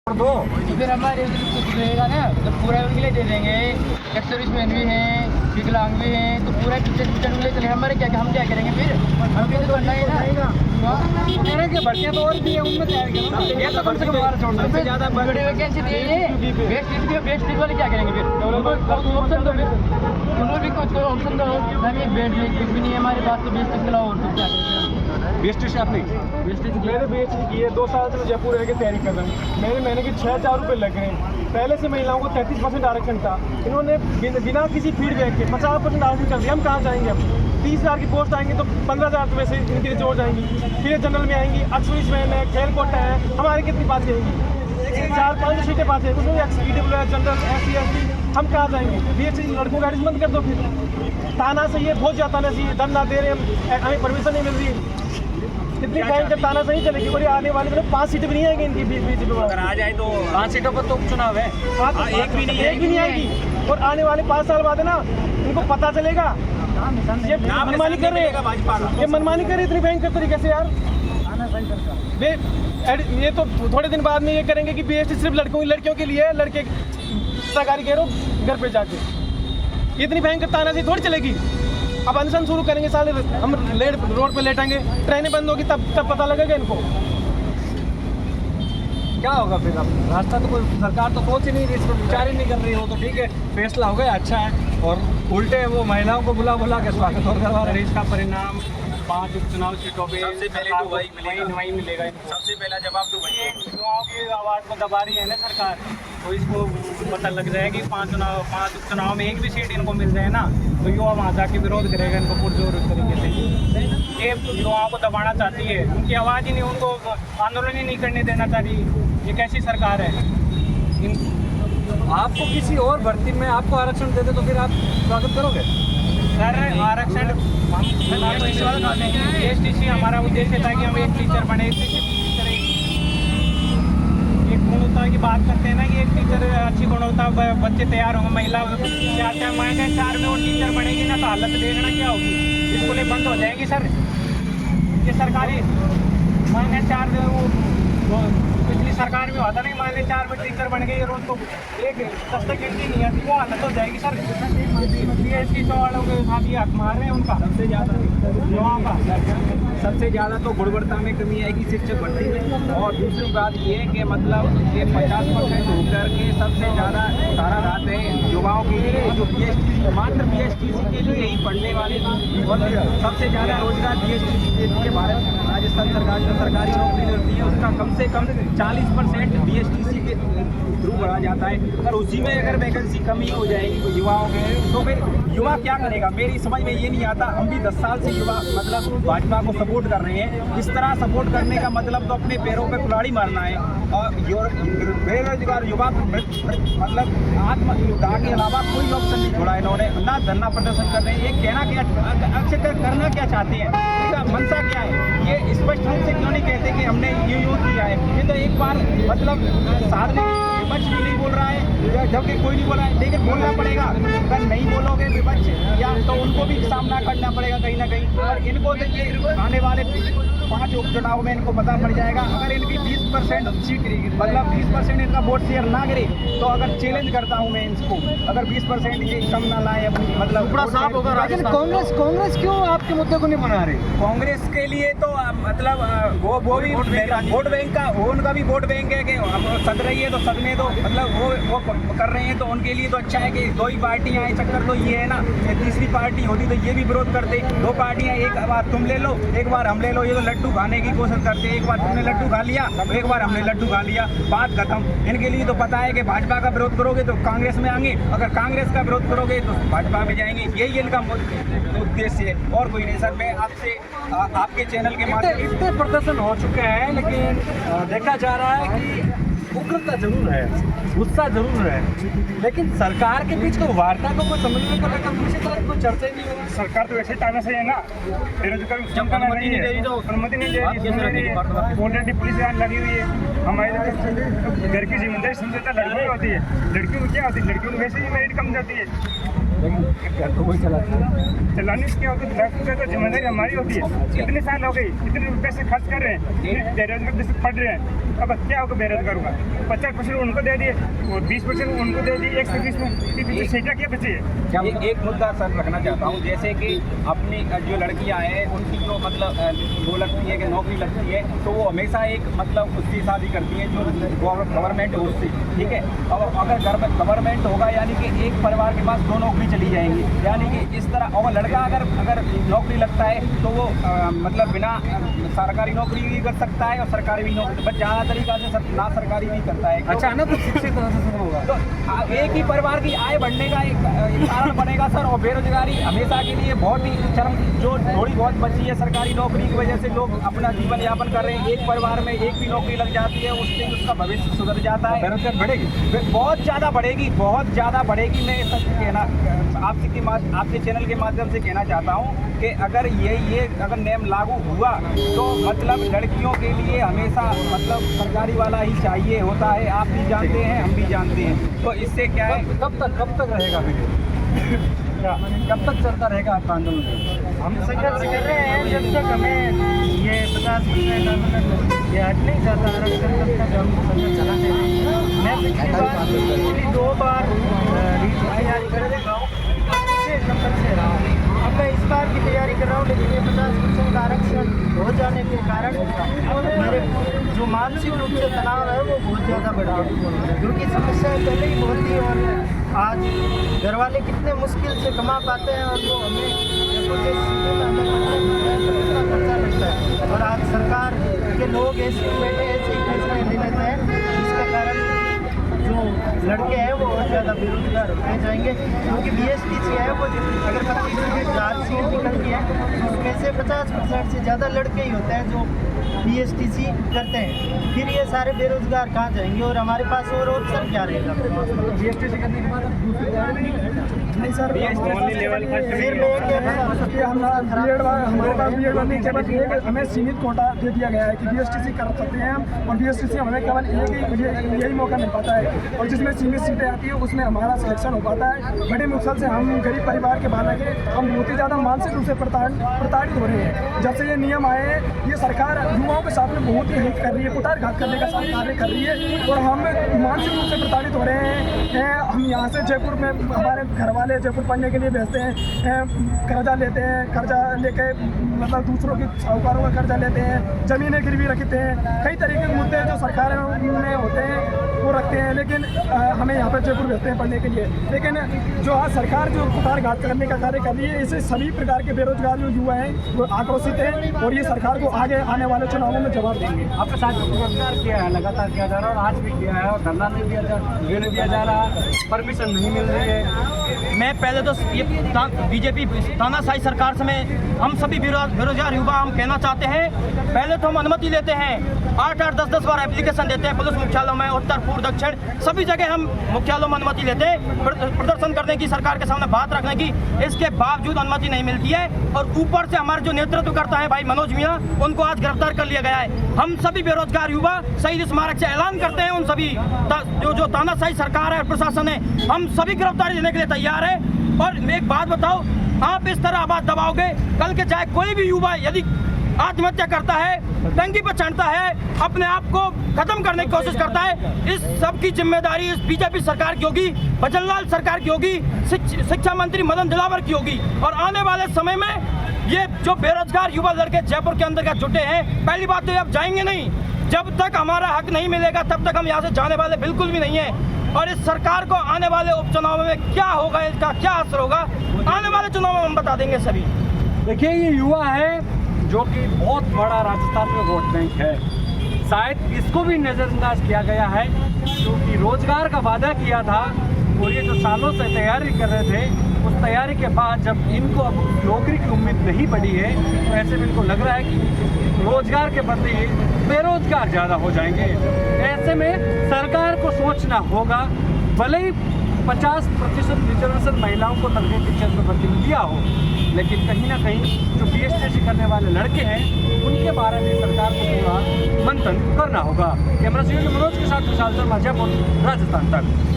दो तो फिर हमारे कुछ रहेगा ना, तो पूरा उनके लिए दे देंगे। एक्स सर्विसमैन भी हैं, विकलांग भी हैं, तो पूरा पिक्चर उनके लिए चले। हमारे क्या हम क्या करेंगे फिर? हम भी तो करना है ना। कह कि भर्तियाँ तो और भी है, उनमें तैयार करो। ये तो कम से कम हमारा छोड़ सबसे ज़्यादा बड़ी वैकेंसी दी है। बेस्ट सीट वाले क्या करेंगे फिर? ऑप्शन दो फिर, उन्होंने भी कुछ ऑप्शन दो। हमें बेस्ट सीट भी नहीं है हमारे पास, तो बेस्ट सीट मिला और तो क्या करेंगे? बीएसटी आपने मैंने बीएससी की है, 2 साल से मैं जयपुर रह के तैयारी कर रहा हूँ। मेरे महीने के 6,000 रुपये लग रहे हैं। पहले से महिलाओं को 33% आरक्षण था, इन्होंने बिना किसी फीडबैक के 50% आरक्षण कर दिया। हम कहाँ जाएंगे? अब 30,000 की पोस्ट आएंगी तो 15,000 तो वैसे इनके लिए जोड़ जाएंगी। फिर जनरल में आएंगी, एक्स-सर्विसमैन है, खेल कोटा है, हमारी कितनी बात रहेंगी? 4-5 सीटें बात है, उसमें एक्स-ईडब्ल्यू है, जनरल, SC, हम कहाँ जाएंगे? बीएससी लड़कों का एडमिशन कर दो। फिर ताना सही है, बहुत ज़्यादा ताना सही है, धरना दे रहे हैं, हमें परमिशन नहीं मिल रही। कितनी टाइम जब ताना सही चलेगी? बोलिए आने वाले में 5 सीटें भी नहीं आएंगी इनकी बीजेपी में। अगर आ जाए तो 5 सीटों पर तो उपचुनाव है, एक भी नहीं आएगी। और आने वाले 5 साल बाद है ना, इनको पता चलेगा ये मनमानी कर रहे हैं, ये मनमानी कर रहे इतनी भयंकर तरीके से यार। ये तो थोड़े दिन बाद में ये करेंगे कि बीएसटी सिर्फ लड़कियों के लिए है, लड़के सरकारी कह रहे घर पे जाके। इतनी भयंकर तानाशाही थोड़ी चलेगी। अब अनशन शुरू करेंगे, साले हम रोड पे लेटेंगे, ट्रेनें बंद होगी, तब पता लगेगा इनको क्या होगा फिर। अब रास्ता तो कोई सरकार तो सोच ही नहीं रही, इस पर विचार ही नहीं कर रही हो। तो ठीक है, फैसला हो गया, अच्छा है। और उल्टे वो महिलाओं को बुला के स्वागत और करवा रहे। इसका परिणाम 5 उपचुनाव सीटों पे सबसे पहले तो वही मिलेगा। सबसे पहला जवाब तो वही है। युवाओं की आवाज़ को दबा रही है ना सरकार, तो इसको पता लग जाएगी। 5 उपचुनाव में एक भी सीट इनको मिल जाए ना, तो युवा वहाँ जाके विरोध करेगा इनको पुरजोर तरीके से। ये युवाओं को दबाना चाहती है, उनकी आवाज़ ही नहीं, उनको आंदोलन ही नहीं करने देना चाहती। ये कैसी सरकार है? आपको किसी और भर्ती में आपको आरक्षण दे दे तो फिर आप स्वागत करोगे? सर आरक्षण एसटीसी हमारा उद्देश्य था कि हम एक टीचर बने। एक गुणवत्ता की बात करते हैं ना कि एक टीचर अच्छी गुणवत्ता, बच्चे तैयार होंगे, महिला 4 में वो टीचर बनेगी ना, तो हालत देखना क्या होगी। स्कूलें बंद हो जाएंगी सर। ये सरकारी -4 में वो पिछली सरकार में होता नहीं, -4 में टीचर बन गई रोज, तो एक दस्तक गिनती नहीं आती, वो हालत हो जाएगी सर। बीएससी वालों के साथ ये हक मार रहे हैं उनका सबसे ज़्यादा तो गुणवत्ता में कमी आएगी शिक्षक भर्ती में। और दूसरी बात ये है कि मतलब ये 50% होकर के सबसे ज़्यादा सारा रात है युवाओं के लिए, जो मात्र BSTC के लिए ही पढ़ने वाले, और सबसे ज़्यादा रोजगार BSTC देती है। भारत राजस्थान सरकार जो सरकारी नौकरी देती है उसका कम से कम 40% BSTC के थ्रू बढ़ा जाता है। अगर उसी में अगर वैकेंसी कमी हो जाएगी युवाओं के, तो फिर युवा क्या करेगा? मेरी समझ में ये नहीं आता। हम भी 10 साल से युवा मतलब भाजपा को सपोर्ट कर रहे हैं। इस तरह सपोर्ट करने का मतलब तो अपने पैरों पे कुल्हाड़ी मारना है। और बेरोजगार युवा मतलब आत्मदाह के अलावा कोई ऑप्शन नहीं छोड़ा इन्होंने, ना धरना प्रदर्शन कर रहे हैं। ये कहना क्या अक्षर करना क्या चाहते हैं, इसका मंशा क्या है, ये स्पष्ट रूप से क्यों नहीं कहते कि हमने ये यूज किया है? ये तो एक बार मतलब सार्वजनिक विपक्ष भी नहीं बोल रहा है, जबकि कोई नहीं बोल रहा है, लेकिन बोलना पड़ेगा। अगर नहीं बोलोगे विपक्ष या तो उनको भी सामना करना पड़ेगा कहीं ना कहीं। और इनको देखिए आने वाले 5 उपचुनाव में इनको पता पड़ जाएगा। अगर इनकी 20% सीट मतलब 20% इनका वोट शेयर ना गिरे, तो अगर चैलेंज करता हूँ मैं इनको, अगर 20% ये कम ना लाए अपनी मतलब बड़ा साफ होगा। लेकिन कांग्रेस क्यों आपके मुद्दे को नहीं बना रही? कांग्रेस के लिए तो मतलब वो भी वोट बैंक का, उनका भी वोट बैंक है कि सद रही है तो सदने दो, मतलब वो कर रहे हैं, तो उनके लिए तो अच्छा है कि 2 ही पार्टियां हैं। चक्कर तो ये है ना, तीसरी पार्टी होती तो ये भी विरोध करते। 2 पार्टियां, एक बार तुम ले लो, एक बार हम ले लो। ये तो लड्डू खाने की कोशिश करते हैं, एक बार तुमने लड्डू खा लिया, एक बार हमने लड्डू खा लिया, बात खत्म। इनके लिए तो पता है कि भाजपा का विरोध करोगे तो कांग्रेस में आएंगे, अगर कांग्रेस का विरोध करोगे तो भाजपा में जाएंगे। यही इनका उद्देश्य है और कोई नहीं। सर मैं आपसे आपके चैनल के माध्यम से इतने प्रदर्शन हो चुके हैं, लेकिन देखा जा रहा है कि उग्रता जरूर है, गुस्सा जरूर है, लेकिन सरकार के बीच कोई वार्ता को कोई समझने को लेकर किसी तरह कोई चर्चा ही नहीं हो रही। सरकार तो वैसे ताना सही है ना, बेरोजगार अनुमति नहीं दे रही, तो अनुमति नहीं दे रही। ऑलरेडी पुलिस यहाँ लगी हुई है। हमारे घर की जिम्मेदारी समझौता लड़कियों की होती है, लड़कियों को क्या होती है, लड़कियों को वैसे ही मेरिट कम जाती है। लेकिन घर तो वही चलाते हैं। चलाने से क्या होता है, डॉक्टर तो जिम्मेदारी हमारी होती है। इतने साल हो गए, इतने पैसे खर्च कर रहे हैं, बेरोजगार जैसे पढ़ रहे हैं। अब क्या होगा बेरोजगार होगा? 50% उनको दे दिए और 20% उनको दे दिए, 120 में सीटें क्या बची है? एक मुद्दा सर रखना चाहता हूँ, जैसे कि अपनी जो लड़कियाँ हैं उनकी जो मतलब वो लगती है कि नौकरी लगती है, तो वो हमेशा एक मतलब उसकी शादी करती हैं जो गवर्नमेंट है उससे, ठीक है। अब अगर गवर्नमेंट होगा यानी कि एक परिवार के पास 2 नौकरी चली जाएंगी, यानी कि इस तरह। और लड़का अगर नौकरी लगता है तो वो मतलब बिना सरकारी नौकरी भी कर सकता है और सरकारी भी नौकरी, बट ज़्यादा तरीका से ना सरकारी भी करता है। अचानक तो शिक्षित होगा तो एक ही परिवार की आय बढ़ने का एक कारण बनेगा सर। और बेरोजगारी हमेशा के लिए बहुत ही चरम, जो थोड़ी बहुत बची है सरकारी नौकरी की वजह से लोग अपना जीवन यापन कर रहे हैं। एक परिवार में एक भी नौकरी लग जाती है, उससे उसका भविष्य सुधर जाता है। बेरोजगार बढ़ेगी, बहुत ज़्यादा बढ़ेगी, बहुत ज़्यादा बढ़ेगी। मैं सच कहना आपके चैनल के माध्यम से कहना चाहता हूँ कि अगर ये अगर नियम लागू हुआ तो मतलब लड़कियों के लिए हमेशा मतलब सरकारी वाला ही चाहिए होता है। आप भी जानते हैं, हम भी जानते हैं। तो इससे क्या है, कब तक रहेगा फिर कब तक चलता रहेगा आपका आंदोलन? हम संघर्ष कर रहे हैं जब तक हमें ये 50% आंदोलन ये हट नहीं जाता आरक्षण, तब तक हम संघर्ष चलाते हैं। मैं पिछली 2 बार रीट की तैयारी कर रहा हूँ, 6 नंबर से रहा हूँ। अब मैं इस बार की तैयारी कर रहा हूँ, लेकिन ये 50% आरक्षण हो जाने के कारण मेरे जो मानसिक रूप से तनाव है वो बहुत ज़्यादा बढ़ा है, क्योंकि समस्याएं पहले ही बहुत थी और आज घर वाले कितने मुश्किल से कमा पाते हैं और वो हमें खर्चा लगता है। और आज सरकार के लोग ऐसे बैठे ऐसे ही फैसले ले लेते हैं, जिसके कारण जो लड़के हैं वो और ज़्यादा बेरोजगार होते जाएंगे। क्योंकि BSTC है वो अगर 25,000 सीट निकलती है तो उसमें से 50% से ज़्यादा लड़के ही होते हैं जो BSTC करते हैं। फिर ये सारे बेरोजगार कहाँ जाएंगे और हमारे पास और ऑप्शन क्या रहेगा? BSTC करने के बाद नहीं सर, ओनली लेवल फर्स्ट फिर मैं हमारे पास BEd बनने के बाद एक हमें सीमित कोटा दे दिया गया है कि BSTC कर सकते हैं हम, और BSTC हमें केवल यही मौका मिल पाता है, और जिसमें सीमित सीटें आती है उसमें हमारा सिलेक्शन हो पाता है। बड़े मुश्किल से हम गरीब परिवार के बालक हैं, हम बहुत ही ज़्यादा मानसिक रूप से प्रताड़ित हो रहे हैं। जब से ये नियम आए हैं, ये सरकार युवाओं के साथ में बहुत ही हित कर रही है, कुठारघात करने का कार्य कर रही है, और हम मानसिक रूप से प्रताड़ित हो रहे हैं। हम यहाँ से जयपुर में हमारे घर वाले जयपुर पढ़ने के लिए भेजते हैं, कर्जा लेते हैं, कर्जा लेके मतलब दूसरों की साहूकारों का कर्जा लेते हैं, ज़मीनें गिरवी रखते हैं, कई तरीके के मुद्दे जो सरकार में होते हैं वो रखते हैं, लेकिन हमें यहाँ पर जयपुर भेजते हैं पढ़ने के लिए। लेकिन जो आज सरकार जो कुठारघात करने का कार्य कर रही है, इससे सभी प्रकार के बेरोजगार जो युवा हैं वो आक्रोशित हैं, और ये सरकार को आगे आने वाले चुनावों में जवाब देंगे। आपके साथ रोजगार किया है, लगातार किया जा रहा है और आज भी किया है, और धरना नहीं दिया जा रहा, परमिशन नहीं मिल रही है। मैं पहले तो ये बीजेपी तानाशाही सरकार से हम सभी बेरोजगार युवा हम कहना चाहते हैं, पहले तो हम अनुमति लेते हैं, 8-8, 10-10 बार एप्लीकेशन देते हैं पुलिस मुख्यालयों में, उत्तर पूर्व दक्षिण सभी जगह हम मुख्यालयों में अनुमति लेते हैं प्रदर्शन करने की, सरकार के सामने बात रखने की। इसके बावजूद अनुमति नहीं मिलती है, और ऊपर से हमारे जो नेतृत्व करता है भाई मनोज मीणा, उनको आज गिरफ्तार कर लिया गया है। हम सभी बेरोजगार युवा शहीद स्मारक से ऐलान करते हैं, उन सभी जो तानाशाही सरकार है प्रशासन है, हम सभी गिरफ्तारी देने के लिए तैयार है। और एक बात बताओ, आप इस तरह आवाज दबाओगे, कल के चाहे कोई भी युवा यदि आत्महत्या करता है, टंकी पर चढ़ता है, अपने आप को खत्म करने की कोशिश करता है, इस सब की जिम्मेदारी इस बीजेपी सरकार की होगी, भजनलाल सरकार की होगी, शिक्षा मंत्री मदन दिलावर की होगी। और आने वाले समय में ये जो बेरोजगार युवा लड़के जयपुर के अंदर का जुटे हैं, पहली बात तो ये अब जाएंगे नहीं, जब तक हमारा हक नहीं मिलेगा तब तक हम यहाँ से जाने वाले बिल्कुल भी नहीं है। और इस सरकार को आने वाले उपचुनाव में क्या होगा, इसका क्या असर होगा, आने वाले चुनाव में हम बता देंगे सभी। देखिए, ये युवा है जो कि बहुत बड़ा राजस्थान में वोट बैंक है, शायद इसको भी नज़रअंदाज किया गया है, क्योंकि रोजगार का वादा किया था, और ये जो सालों से तैयारी कर रहे थे, उस तैयारी के बाद जब इनको अब नौकरी की उम्मीद नहीं बढ़ी है, तो ऐसे में इनको लग रहा है कि रोजगार के बदले बेरोजगार ज़्यादा हो जाएंगे। ऐसे में सरकार को सोचना होगा, भले ही 50% रिजर्वेशन महिलाओं को तनख्वाह के क्षेत्र में भर्ती दिया हो, लेकिन कहीं ना कहीं जो BSTC करने वाले लड़के हैं उनके बारे में सरकार को पूरा मंथन करना होगा। कैमरा से मनोज के साथ विशाल शर्मा, जयपुर, राजस्थान तक।